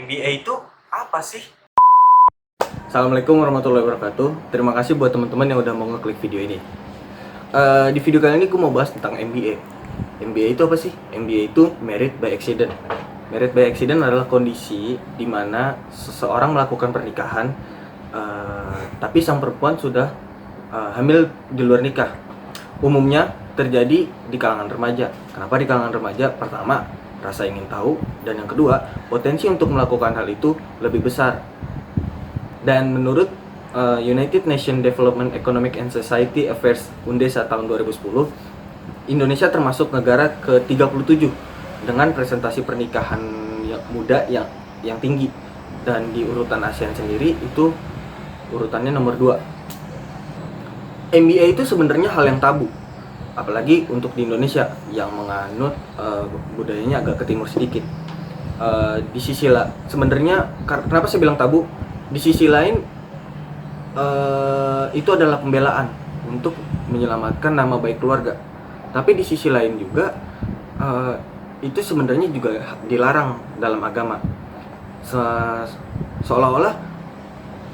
MBA itu apa sih? Assalamualaikum warahmatullahi wabarakatuh. Terima kasih buat teman-teman yang udah mau ngeklik video ini. Di video kali ini gue mau bahas tentang MBA. MBA itu apa sih? MBA itu Married by Accident. Married by Accident adalah kondisi di mana seseorang melakukan pernikahan, tapi sang perempuan sudah hamil di luar nikah. Umumnya terjadi di kalangan remaja. Kenapa di kalangan remaja? Pertama, rasa ingin tahu, dan yang kedua, potensi untuk melakukan hal itu lebih besar. Dan menurut United Nations Development Economic and Society Affairs UNDESA tahun 2010, Indonesia termasuk negara ke-37 dengan presentasi pernikahan yang muda yang tinggi. Dan di urutan ASEAN sendiri itu urutannya nomor 2. MBA itu sebenarnya hal yang tabu, apalagi untuk di Indonesia yang menganut budayanya agak ke timur sedikit. Di sisi sebenarnya kenapa saya bilang tabu? Di sisi lain itu adalah pembelaan untuk menyelamatkan nama baik keluarga. Tapi di sisi lain juga itu sebenarnya juga dilarang dalam agama. Seolah-olah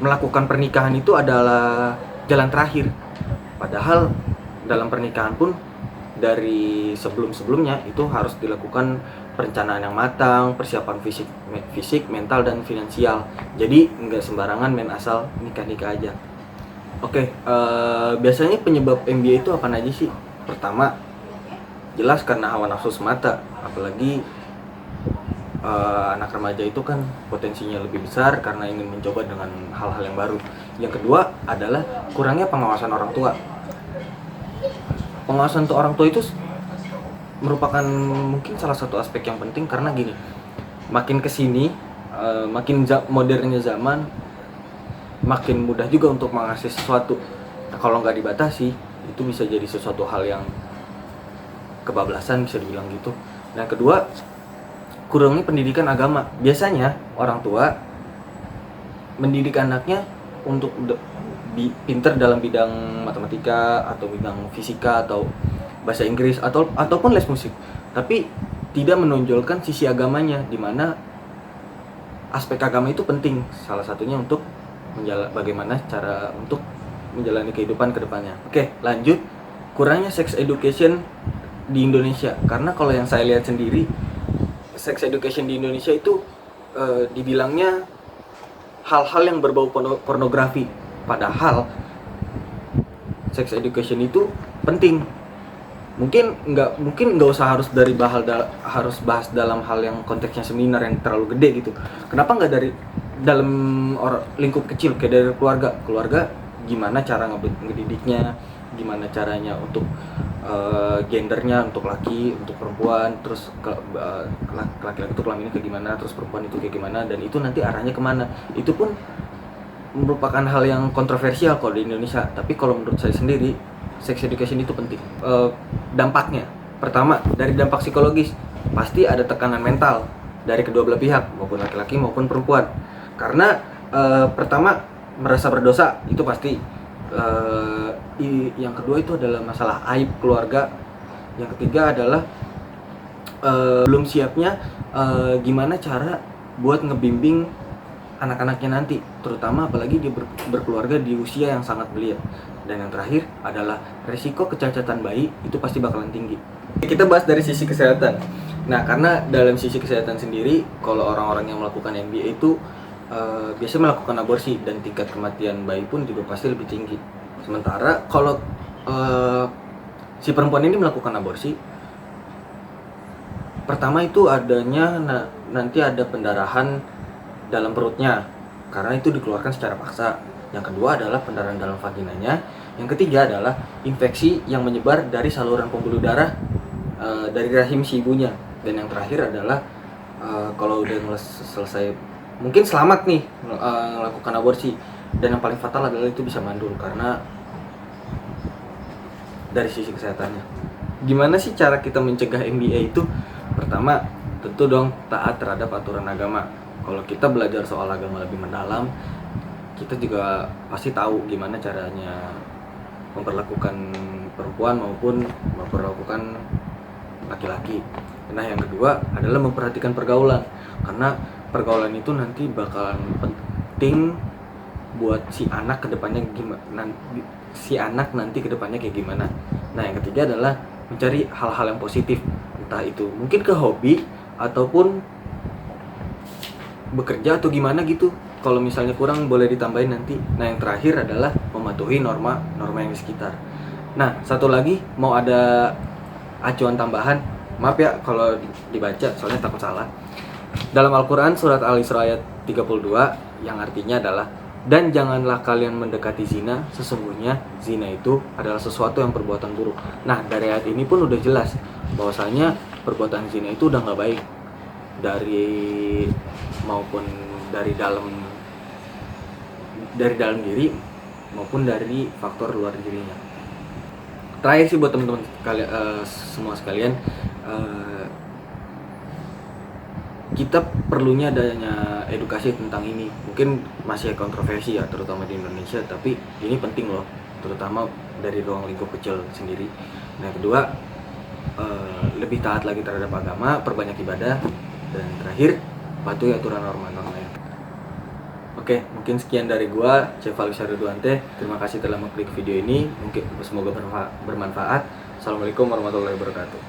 melakukan pernikahan itu adalah jalan terakhir. Padahal dalam pernikahan pun dari sebelum-sebelumnya itu harus dilakukan perencanaan yang matang, persiapan fisik, mental, dan finansial. Jadi nggak sembarangan main asal nikah-nikah aja. Oke, biasanya penyebab MBA itu apa aja sih? Pertama, jelas karena hawa nafsu semata. Apalagi anak remaja itu kan potensinya lebih besar karena ingin mencoba dengan hal-hal yang baru. Yang kedua adalah kurangnya pengawasan orang tua. Pengawasan untuk orang tua itu merupakan mungkin salah satu aspek yang penting, karena gini, makin kesini makin modernnya zaman, makin mudah juga untuk mengakses sesuatu. Nah, kalau nggak dibatasi itu bisa jadi sesuatu hal yang kebablasan, bisa dibilang gitu. Nah, kedua, kurangnya pendidikan agama. Biasanya orang tua mendidik anaknya untuk pinter dalam bidang matematika atau bidang fisika atau bahasa Inggris ataupun les musik, tapi tidak menonjolkan sisi agamanya, di mana aspek agama itu penting, salah satunya untuk bagaimana cara untuk menjalani kehidupan ke depannya. Oke, lanjut. Kurangnya sex education di Indonesia, karena kalau yang saya lihat sendiri, sex education di Indonesia itu dibilangnya hal-hal yang berbau pornografi, padahal sex education itu penting. Mungkin nggak usah harus harus bahas dalam hal yang konteksnya seminar yang terlalu gede gitu. Kenapa nggak dari dalam lingkup kecil, kayak dari keluarga gimana cara ngedidiknya, gimana caranya untuk gendernya, untuk laki, untuk perempuan, terus laki-laki itu kelaminnya kayak gimana, terus perempuan itu kayak gimana, dan itu nanti arahnya kemana. Itu pun merupakan hal yang kontroversial kalau di Indonesia. Tapi kalau menurut saya sendiri, sex education itu penting. Dampaknya, pertama dari dampak psikologis, pasti ada tekanan mental dari kedua belah pihak, maupun laki-laki maupun perempuan. Karena pertama merasa berdosa, itu pasti. Yang kedua itu adalah masalah aib keluarga. Yang ketiga adalah belum siapnya gimana cara buat ngebimbing anak-anaknya nanti, terutama apalagi dia berkeluarga di usia yang sangat belia. Dan yang terakhir adalah resiko kecacatan bayi itu pasti bakalan tinggi. Kita bahas dari sisi kesehatan. Nah, karena dalam sisi kesehatan sendiri, kalau orang-orang yang melakukan MBA itu biasanya melakukan aborsi, dan tingkat kematian bayi pun juga pasti lebih tinggi. Sementara kalau si perempuan ini melakukan aborsi, pertama itu adanya nanti ada pendarahan dalam perutnya, karena itu dikeluarkan secara paksa. Yang kedua adalah pendarahan dalam vaginanya. Yang ketiga adalah infeksi yang menyebar dari saluran pembuluh darah dari rahim si ibunya. Dan yang terakhir adalah kalau udah selesai, mungkin selamat nih melakukan aborsi, dan yang paling fatal adalah itu bisa mandul karena dari sisi kesehatannya. Gimana sih cara kita mencegah MBA itu? Pertama, tentu dong taat terhadap aturan agama. Kalau kita belajar soal agama lebih mendalam, kita juga pasti tahu gimana caranya memperlakukan perempuan maupun memperlakukan laki-laki. Nah, yang kedua adalah memperhatikan pergaulan, karena pergaulan itu nanti bakalan penting buat si anak kedepannya gimana, si anak nanti kedepannya kayak gimana. Nah yang ketiga adalah mencari hal-hal yang positif, entah itu mungkin ke hobi ataupun bekerja atau gimana gitu. Kalau misalnya kurang boleh ditambahin nanti. Nah yang terakhir adalah mematuhi norma yang di sekitar. Nah satu lagi mau ada acuan tambahan, maaf ya kalau dibaca soalnya takut salah. Dalam Al-Quran surat Al-Isra ayat 32 yang artinya adalah, dan janganlah kalian mendekati zina, sesungguhnya zina itu adalah sesuatu yang perbuatan buruk. Nah dari ayat ini pun udah jelas bahwasanya perbuatan zina itu udah nggak baik, dari maupun dari dalam diri maupun dari faktor luar dirinya. Terakhir sih buat teman-teman semua sekalian, kita perlunya adanya edukasi tentang ini. Mungkin masih kontroversi ya, terutama di Indonesia, tapi ini penting loh, terutama dari ruang lingkup kecil sendiri. Nah kedua, lebih taat lagi terhadap agama, perbanyak ibadah, dan terakhir patuhi aturan norma-normanya. Oke, mungkin sekian dari gua, Chef Alisha Ridwante. Terima kasih telah mengklik video ini. Mungkin semoga bermanfaat. Assalamualaikum warahmatullahi wabarakatuh.